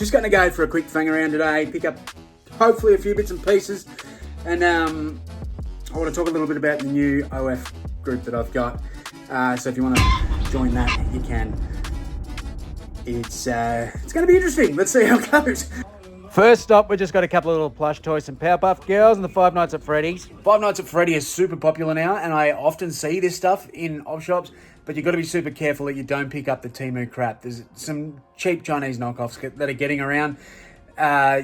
Just going to go for a quick thing around today, pick up hopefully a few bits and pieces, and I want to talk a little bit about the new OF group that I've got. So if you want to join that, you can. It's going to be interesting. Let's see how it goes. First up, we've just got a couple of little plush toys, some Powerpuff Girls and the Five Nights at Freddy's. Five Nights at Freddy is super popular now, and I often see this stuff in op shops, but you've got to be super careful that you don't pick up the Temu crap. There's some cheap Chinese knockoffs that are getting around.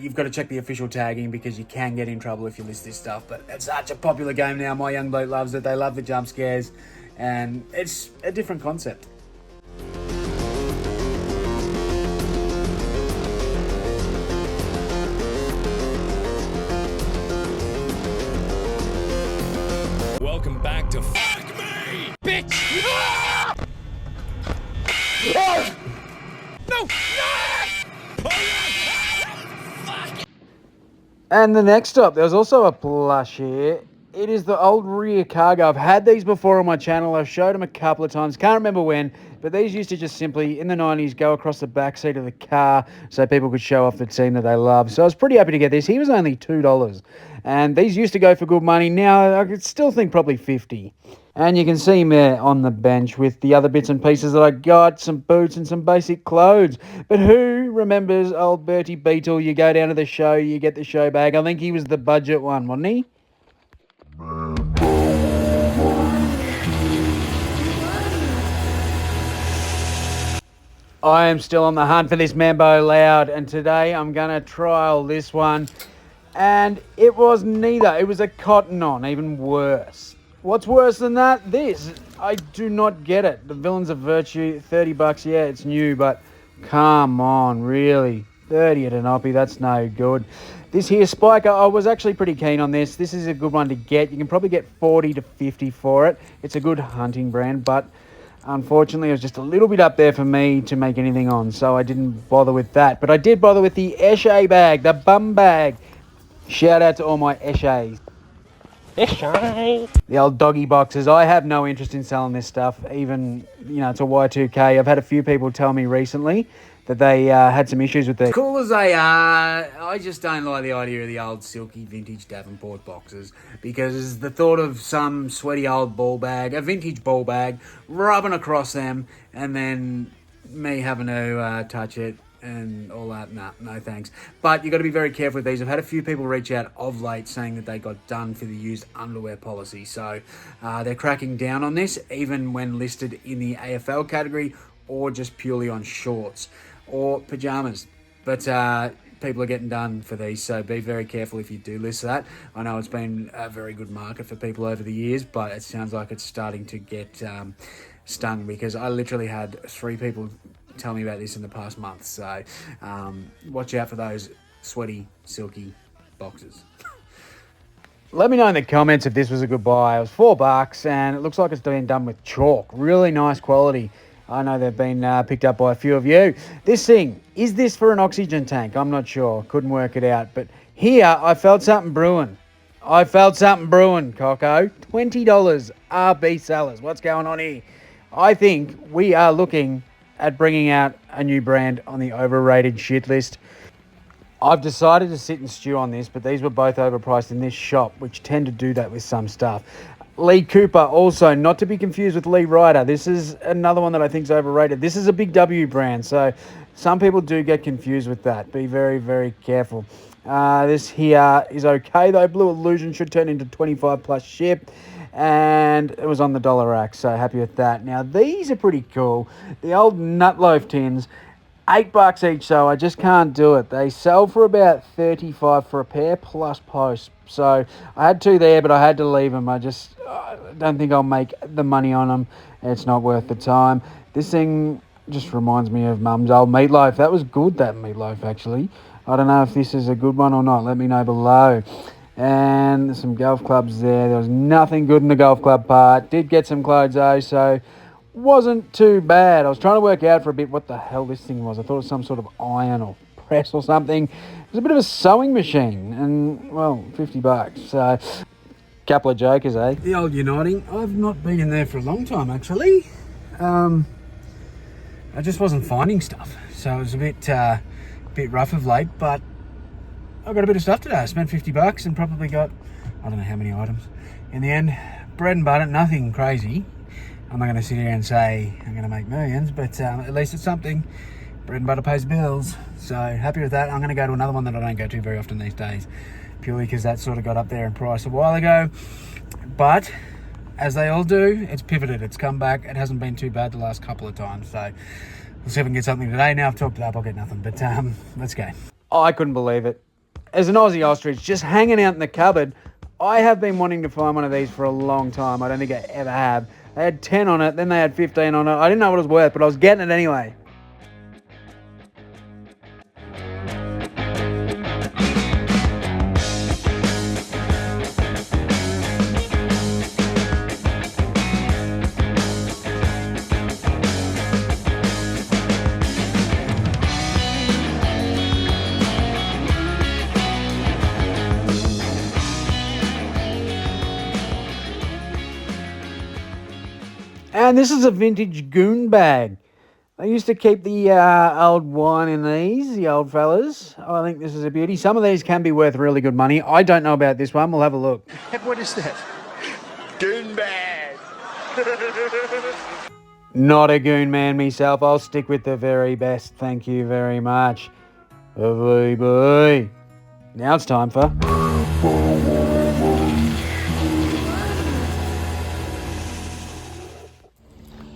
You've got to check the official tagging because you can get in trouble if you list this stuff, but it's such a popular game now. My young bloke loves it. They love the jump scares, and it's a different concept. Welcome back to Fuck Me, bitch! No! And the next up, there's also a plush here. It is the old rear cargo. I've had these before on my channel. I've showed them a couple of times. Can't remember when, but these used to just simply, in the 90s, go across the back seat of the car so people could show off the team that they love. So I was pretty happy to get this. He was only $2. And these used to go for good money. Now, I could still think probably 50. And you can see him there on the bench with the other bits and pieces that I got, some boots and some basic clothes. But who remembers old Bertie Beetle? You go down to the show, you get the show bag. I think he was the budget one, wasn't he? I am still on the hunt for this Mambo Loud, and today I'm going to trial this one. And it was neither. It was a Cotton On, even worse. What's worse than that? This. I do not get it. The Villains of Virtue, $30. Yeah, it's new, but come on, really? 30 at an Oppie, that's no good. This here Spiker, I was actually pretty keen on this. This is a good one to get. You can probably get 40 to 50 for it. It's a good hunting brand, but unfortunately, it was just a little bit up there for me to make anything on, so I didn't bother with that. But I did bother with the Eshe bag, the bum bag. Shout out to all my Eshes. Eshe. The old doggy boxes. I have no interest in selling this stuff, even, it's a Y2K. I've had a few people tell me recently that they had some issues with these. Cool as they are, I just don't like the idea of the old silky vintage Davenport boxes, because the thought of some sweaty old ball bag, a vintage ball bag, rubbing across them, and then me having to touch it and all that, no thanks. But you've got to be very careful with these. I've had a few people reach out of late saying that they got done for the used underwear policy, so they're cracking down on this, even when listed in the AFL category or just purely on shorts or pajamas. But people are getting done for these, so be very careful if you do list that. I know it's been a very good market for people over the years, but it sounds like it's starting to get stung, because I literally had 3 people tell me about this in the past month. So watch out for those sweaty, silky boxes. Let me know in the comments if this was a good buy. It was $4 and it looks like it's been done with chalk. Really nice quality. I know they've been picked up by a few of you. This thing, is this for an oxygen tank? I'm not sure. Couldn't work it out. But here, I felt something brewing. Coco. $20 RB sellers. What's going on here? I think we are looking at bringing out a new brand on the overrated shit list. I've decided to sit and stew on this, but these were both overpriced in this shop, which tend to do that with some stuff. Lee Cooper, also, not to be confused with Lee Ryder. This is another one that I think is overrated. This is a big W brand, so some people do get confused with that. Be very, very careful. This here is okay, though. Blue Illusion should turn into 25 plus ship, and it was on the dollar rack, so happy with that. Now, these are pretty cool. The old Nutloaf tins, $8 each, so I just can't do it. They sell for about $35 for a pair plus post. So I had 2 there, but I had to leave them. I just don't think I'll make the money on them. It's not worth the time. This thing just reminds me of Mum's old meatloaf. That was good, that meatloaf, actually. I don't know if this is a good one or not. Let me know below. And some golf clubs there. There was nothing good in the golf club part. Did get some clothes though, so wasn't too bad. I was trying to work out for a bit what the hell this thing was. I thought it was some sort of iron or press or something. It was a bit of a sewing machine, and well, $50. So, couple of jokers, eh? The old Uniting. I've not been in there for a long time, actually. I just wasn't finding stuff, so it was a bit bit rough of late, but I got a bit of stuff today. I spent $50 and probably got, I don't know how many items. In the end, bread and butter, nothing crazy. I'm not going to sit here and say I'm going to make millions, but at least it's something. Bread and butter pays bills, so happy with that. I'm going to go to another one that I don't go to very often these days, purely because that sort of got up there in price a while ago. But as they all do, it's pivoted, it's come back. It hasn't been too bad the last couple of times, so we'll see if we can get something today. Now I've talked it up, I'll get nothing, but let's go. I couldn't believe it. As an Aussie ostrich just hanging out in the cupboard, I have been wanting to find one of these for a long time. I don't think I ever have. They had 10 on it, then they had 15 on it. I didn't know what it was worth, but I was getting it anyway. And this is a vintage goon bag. I used to keep the old wine in these, the old fellas. I think this is a beauty. Some of these can be worth really good money. I don't know about this one. We'll have a look. What is that? Goon bag. Not a goon man myself. I'll stick with the very best. Thank you very much. Boy. Now it's time for...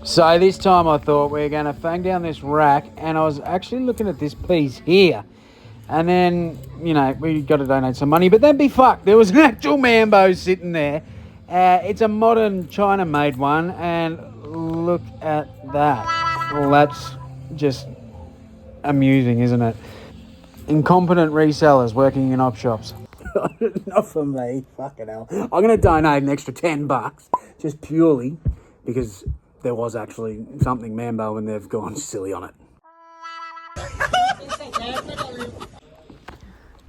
So this time I thought we were going to fang down this rack, and I was actually looking at this piece here. And then, you know, we got to donate some money, but then be fucked. There was an actual Mambo sitting there. It's a modern China-made one, and look at that. Well, that's just amusing, isn't it? Incompetent resellers working in op shops. Not for me, fucking hell. I'm going to donate an extra $10, just purely because... there was actually something Mambo and they've gone silly on it.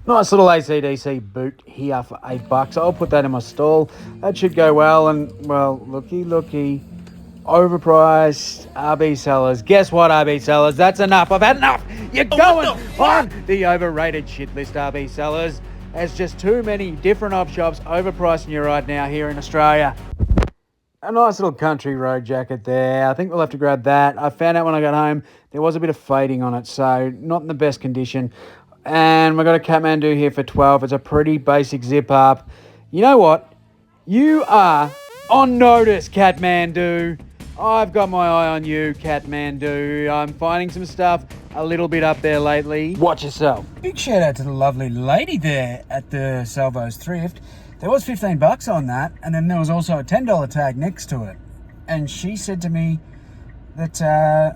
Nice little AC/DC boot here for $8. I'll put that in my stall. That should go well. And, well, looky. Overpriced RB sellers. Guess what, RB sellers? That's enough. I've had enough. You're going on the overrated shit list, RB sellers. There's just too many different op shops overpricing you right now here in Australia. A nice little country road jacket there. I think we'll have to grab that. I found out when I got home there was a bit of fading on it, so not in the best condition. And we've got a Kathmandu here for $12. It's a pretty basic zip up. You know what? You are on notice, Kathmandu. I've got my eye on you, Kathmandu. I'm finding some stuff a little bit up there lately. Watch yourself. Big shout out to the lovely lady there at the Salvo's Thrift. There was $15 on that, and then there was also a $10 tag next to it. And she said to me that,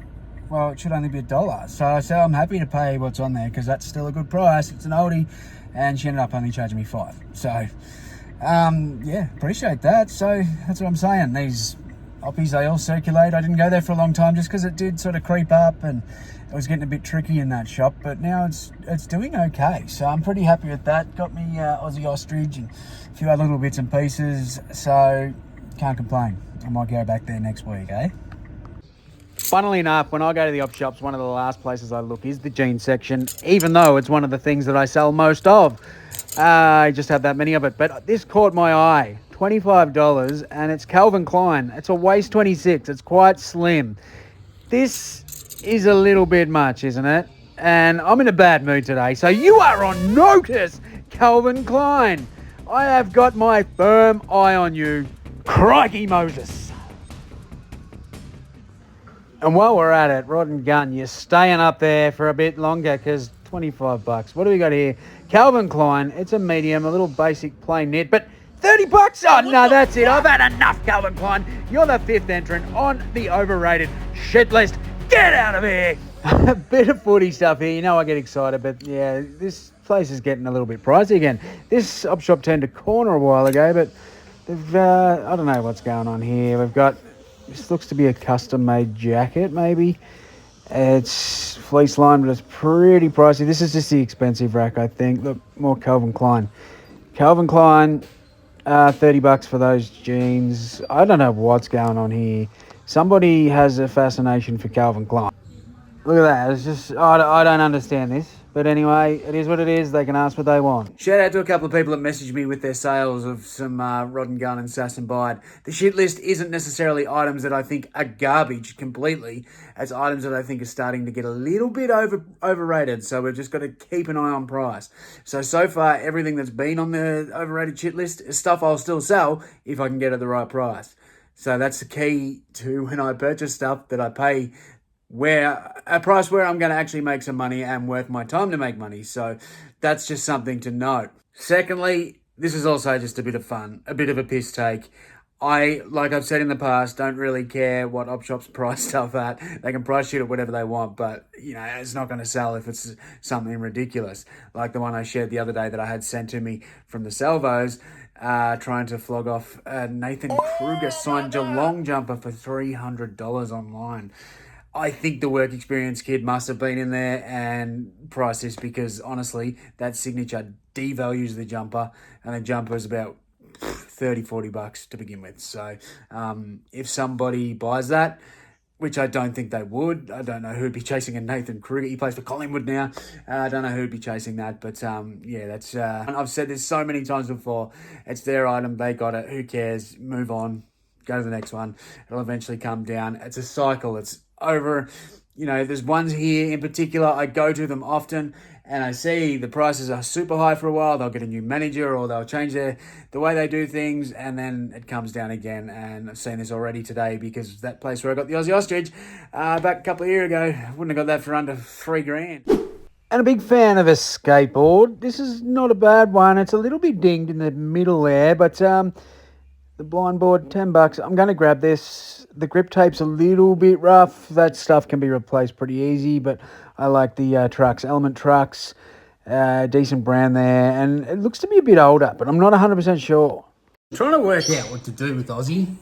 well, it should only be $1. So I said, I'm happy to pay what's on there because that's still a good price. It's an oldie. And she ended up only charging me $5. So, yeah, appreciate that. So that's what I'm saying. These oppies, they all circulate. I didn't go there for a long time just because it did sort of creep up and it was getting a bit tricky in that shop, but now it's doing okay. So I'm pretty happy with that. Got me Aussie ostrich and a few other little bits and pieces, so can't complain. I might go back there next week, eh? Funnily enough, when I go to the op shops, one of the last places I look is the jeans section, even though it's one of the things that I sell most of. I just have that many of it, but this caught my eye. $25, and it's Calvin Klein. It's a waist 26. It's quite slim. This is a little bit much, isn't it? And I'm in a bad mood today, so you are on notice, Calvin Klein. I have got my firm eye on you. Crikey Moses. And while we're at it, Rod and Gun, you're staying up there for a bit longer because $25. What do we got here? Calvin Klein. It's a medium, a little basic plain knit, but $30? Oh, no, that's it. I've had enough, Calvin Klein. You're the 5th entrant on the overrated shit list. Get out of here. A bit of footy stuff here. You know I get excited, but yeah, this place is getting a little bit pricey again. This op shop turned a corner a while ago, but they've, I don't know what's going on here. We've got, this looks to be a custom-made jacket, maybe. It's fleece lined, but it's pretty pricey. This is just the expensive rack, I think. Look, more Calvin Klein. Calvin Klein, $30 for those jeans. I don't know what's going on here. Somebody has a fascination for Calvin Klein. Look at that. It's just, I don't understand this. But anyway, it is what it is. They can ask what they want. Shout out to a couple of people that messaged me with their sales of some Rod and Gun and Sass and Bide. The shit list isn't necessarily items that I think are garbage completely. It's items that I think are starting to get a little bit overrated. So we've just got to keep an eye on price. So far, everything that's been on the overrated shit list is stuff I'll still sell if I can get at the right price. So that's the key to when I purchase stuff, that I pay a price where I'm going to actually make some money and worth my time to make money. So that's just something to note. Secondly, this is also just a bit of fun, a bit of a piss take. Like I've said in the past, don't really care what op shops price stuff at. They can price shit at whatever they want, but it's not going to sell if it's something ridiculous. Like the one I shared the other day that I had sent to me from the Salvos, trying to flog off a Nathan Kruger signed Geelong jumper for $300 online. I think the work experience kid must have been in there and priced this, because honestly, that signature devalues the jumper, and the jumper is about $30-40 to begin with. So if somebody buys that, which I don't think they would, I don't know who'd be chasing a Nathan Kruger. He plays for Collingwood now. I don't know who'd be chasing that, but that's. I've said this so many times before. It's their item. They got it. Who cares? Move on. Go to the next one. It'll eventually come down. It's a cycle. It's over. There's ones here in particular. I go to them often, and I see the prices are super high for a while. They'll get a new manager, or they'll change the way they do things, and then it comes down again. And I've seen this already today, because that place where I got the Aussie Ostrich back a couple of years ago, wouldn't have got that for under $3,000. And a big fan of a skateboard. This is not a bad one. It's a little bit dinged in the middle there, but the blind board, $10. I'm going to grab this. The grip tape's a little bit rough. That stuff can be replaced pretty easy, but I like the trucks, Element Trucks, decent brand there, and it looks to be a bit older, but I'm not 100% sure. I'm trying to work out what to do with Aussie.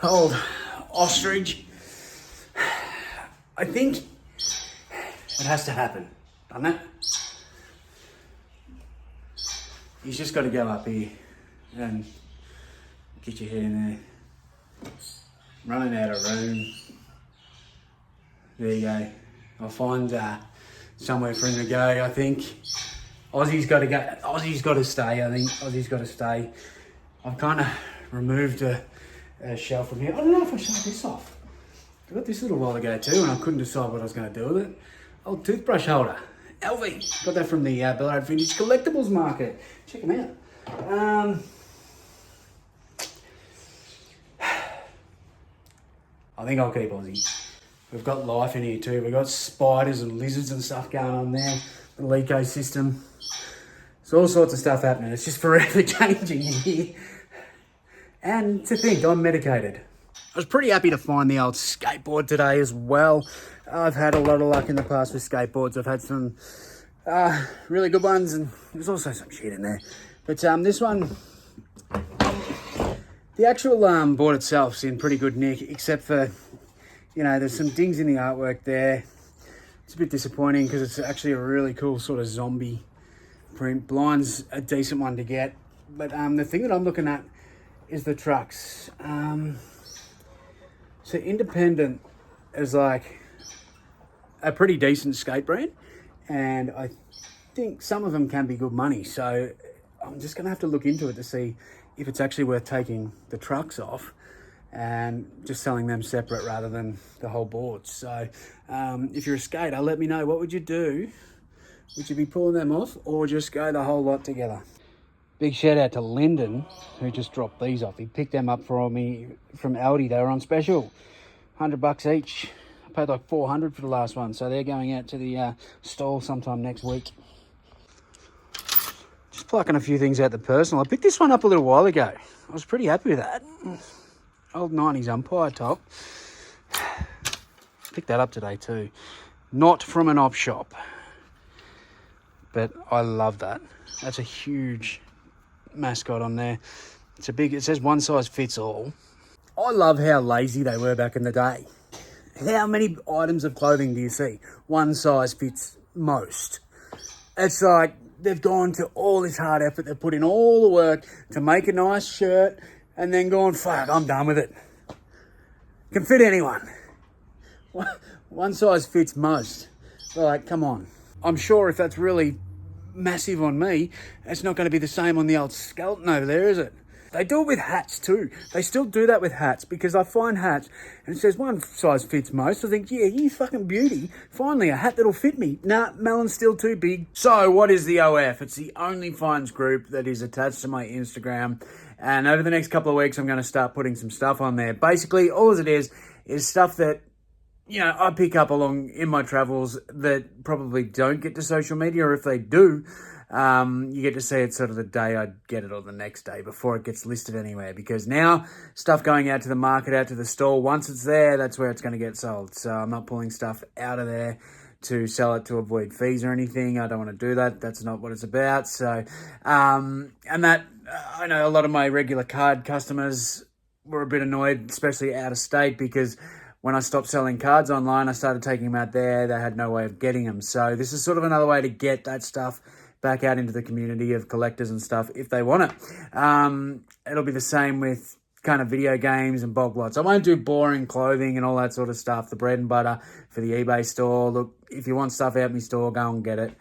Old ostrich. I think it has to happen, doesn't it? He's just got to go up here and get your head in there. Running out of room. There you go. I'll find somewhere for him to go, I think. Aussie's got to go. Aussie's got to stay, I think. Aussie's got to stay. I've kind of removed a shelf from here. I don't know if I shut this off. I got this a little while ago too, and I couldn't decide what I was going to do with it. Old toothbrush holder. LV. Got that from the Overrated Vintage Collectibles Market. Check them out. I think I'll keep Aussie. We've got life in here too. We've got spiders and lizards and stuff going on there. The ecosystem. There's all sorts of stuff happening. It's just forever changing in here. And to think, I'm medicated. I was pretty happy to find the old skateboard today as well. I've had a lot of luck in the past with skateboards. I've had some really good ones, and there's also some shit in there. But this one, the actual board itself's in pretty good nick, except for, there's some dings in the artwork there. It's a bit disappointing because it's actually a really cool sort of zombie print. Blind's a decent one to get. But the thing that I'm looking at is the trucks. So Independent is like a pretty decent skate brand, and I think some of them can be good money. So I'm just going to have to look into it to see if it's actually worth taking the trucks off and just selling them separate rather than the whole board. So if you're a skater, let me know. What would you do? Would you be pulling them off or just go the whole lot together? Big shout out to Lyndon, who just dropped these off. He picked them up for me from Aldi. They were on special, $100 each. I paid like $400 for the last one, so they're going out to the stall sometime next week. Just plucking a few things out the personal. I picked this one up a little while ago. I was pretty happy with that. Old 90s umpire top. Picked that up today too. Not from an op shop, but I love that. That's a huge mascot on there. It's a big, it says one size fits all. I love how lazy they were back in the day. How many items of clothing do you see? One size fits most. It's like they've gone to all this hard effort. They've put in all the work to make a nice shirt and then gone, fuck, I'm done with it. Can fit anyone. One size fits most. Like, come on. I'm sure if that's really massive on me, it's not going to be the same on the old skeleton over there, is it? They do it with hats too. They still do that with hats, because I find hats and it says one size fits most. I think, yeah, you fucking beauty. Finally, a hat that'll fit me. Nah, melon's still too big. So what is the OF? It's the OnlyFinds group that is attached to my Instagram. And over the next couple of weeks, I'm going to start putting some stuff on there. Basically, all it is stuff that, you know, I pick up along in my travels that probably don't get to social media, or if they do, you get to see it sort of the day I get it or the next day before it gets listed anywhere. Because now, stuff going out to the market, out to the store, once it's there, that's where it's going to get sold. So I'm not pulling stuff out of there to sell it to avoid fees or anything. I don't want to do that. That's not what it's about. So, and that, I know a lot of my regular card customers were a bit annoyed, especially out of state, because when I stopped selling cards online, I started taking them out there. They had no way of getting them. So this is sort of another way to get that stuff back out into the community of collectors and stuff if they want it. It'll be the same with kind of video games and bulk lots. I won't do boring clothing and all that sort of stuff, the bread and butter for the eBay store. Look, if you want stuff out in my store, go and get it.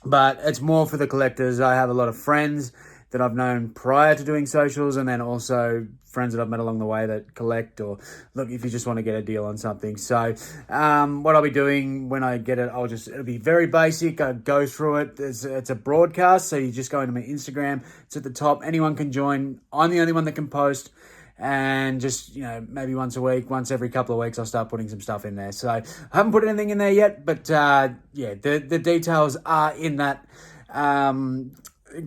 But it's more for the collectors. I have a lot of friends that I've known prior to doing socials, and then also friends that I've met along the way that collect, or look, if you just want to get a deal on something. So what I'll be doing when I get it, it'll be very basic. I go through it. It's a broadcast, so you just go into my Instagram. It's at the top. Anyone can join. I'm the only one that can post. And just, you know, maybe once a week, once every couple of weeks, I'll start putting some stuff in there. So I haven't put anything in there yet, but yeah, the details are in that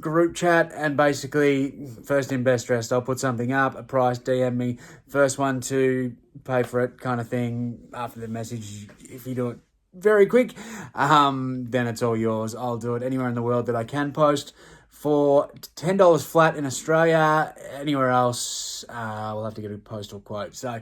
group chat. And basically, first in, best dressed. I'll put something up, a price, DM me, first one to pay for it kind of thing. After the message, if you do it very quick, then it's all yours. I'll do it anywhere in the world that I can post. For $10 flat in Australia, anywhere else, we'll have to get a postal quote. So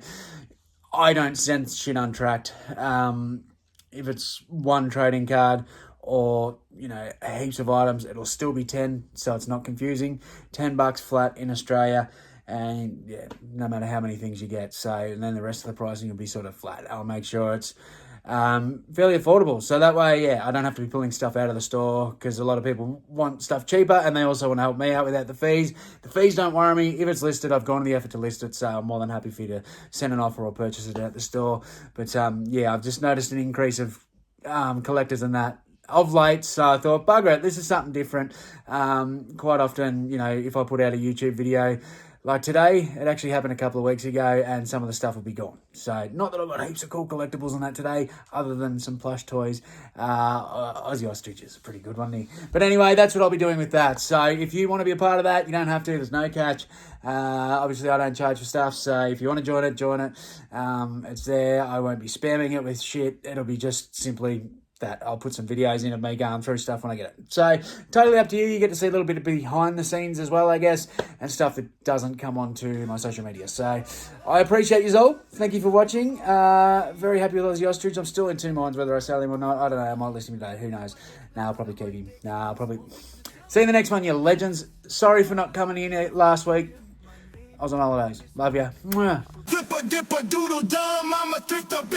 I don't send shit untracked. If it's one trading card or, you know, heaps of items, it'll still be 10, so it's not confusing. $10 flat in Australia, and yeah, no matter how many things you get. So, and then the rest of the pricing will be sort of flat. I'll make sure it's fairly affordable, so that way, yeah, I don't have to be pulling stuff out of the store, because a lot of people want stuff cheaper and they also want to help me out without the fees. The fees don't worry me. If it's listed, I've gone to the effort to list it, so I'm more than happy for you to send an offer or purchase it at the store. But yeah, I've just noticed an increase of collectors and that of late, so I thought, bugger it, this is something different. Quite often, you know, if I put out a YouTube video like today, it actually happened a couple of weeks ago, and some of the stuff will be gone. So, not that I've got heaps of cool collectibles on that today, other than some plush toys. Aussie Ostrich is a pretty good one there. But anyway, that's what I'll be doing with that. So, if you want to be a part of that, you don't have to. There's no catch. Obviously, I don't charge for stuff. So, if you want to join it, join it. It's there. I won't be spamming it with shit. It'll be just simply that I'll put some videos in of me going through stuff when I get it. So, totally up to you. You get to see a little bit of behind the scenes as well, I guess, and stuff that doesn't come onto my social media. So, I appreciate you all. Thank you for watching. Very happy with Aussie Ostrich. I'm still in two minds whether I sell him or not. I don't know. I might list him today. Who knows? I'll probably keep him. I'll probably see you in the next one, you legends. Sorry for not coming in last week. I was on holidays. Love ya. Mwah. Dipper, doodle, dumb, I'm a thrifter,